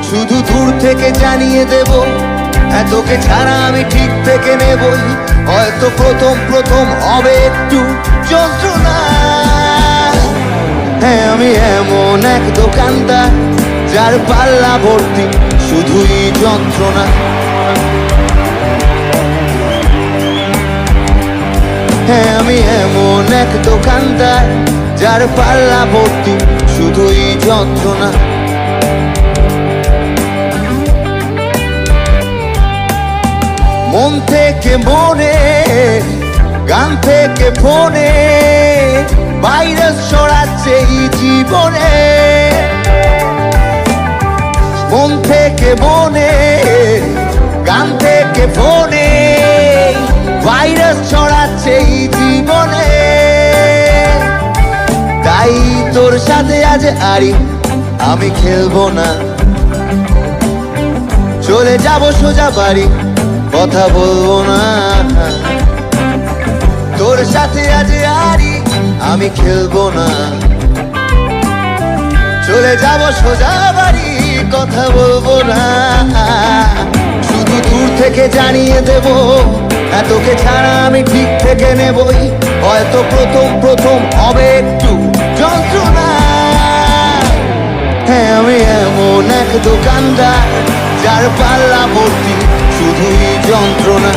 শুধু দূর থেকে জানিয়ে দেব, তোকে ছাড়া আমি ঠিক থেকে নেবই। হয়তো প্রথম প্রথম হবে একটু যন্ত্রণা। হ্যাঁ, আমি এমন এক দোকানদার যার পাল্লা ভর্তি শুধুই যন্ত্রণা। হ্যাঁ, আমি এমন এক দোকানদার যার পাল্লা ভর্তি শুধুই যন্ত্রণা। মন থেকে মনে, গান থেকে ফোনে ভাইরাস ছড়াচ্ছে এই জীবনে। মন থেকে মনে, গান থেকে ফোনে ভাইরাস ছড়াচ্ছে এই জীবনে। তাই তোর সাথে আজ আরি আমি খেলবো না, চলে যাব সোজা বাড়ি, কথা বলবো না। তোর সাথে আজ আরি আমি খেলবো না, চলে যাব সোজা বাড়ি, কথা বলবো না। শুধু দূর থেকে জানিয়ে দেব, তোকে ছাড়া আমি ঠিক থেকে নেবই। হয়তো প্রথম প্রথম হবে একটু যন্ত্রণা। হ্যাঁ, আমি এমন এক দোকানদার যার পাল্লা ভর্তি শুধুই যন্ত্রণা।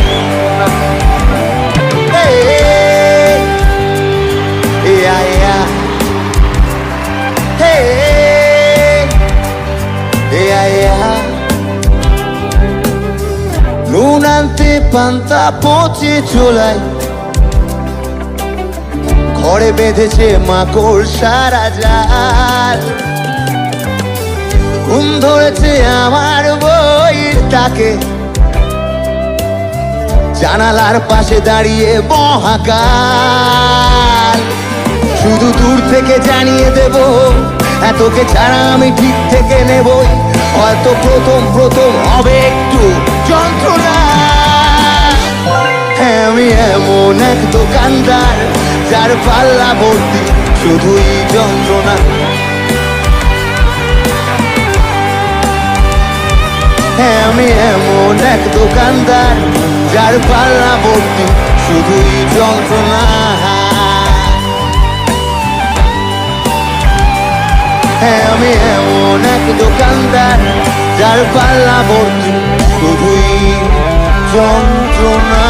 নুন আনতে পান্তা পচে চোলাই, ঘরে বেঁধেছে মাকড় সারা জাল। ঘুম ধরেছে আমার বইয়ের তাকে, জানালার পাশে দাঁড়িয়ে মহাকাল। শুধু দূর থেকে জানিয়ে দেব, তোকে ছাড়া আমি ঠিক থেকে নেবই। হয়তো প্রথম প্রথম হবে একটু যন্ত্রণা। হ্যাঁ, আমি এমন এক দোকানদার যার পাল্লা ভর্তি শুধুই যন্ত্রণা। হ্যাঁ, আমি এমন এক দোকানদার যার পাল্লা ভর্তি শুধুই যন্ত্রণা। হ্যাঁ, আমি এমন এক দোকানদার যার পাল্লা ভর্তি শুধুই যন্ত্রণা।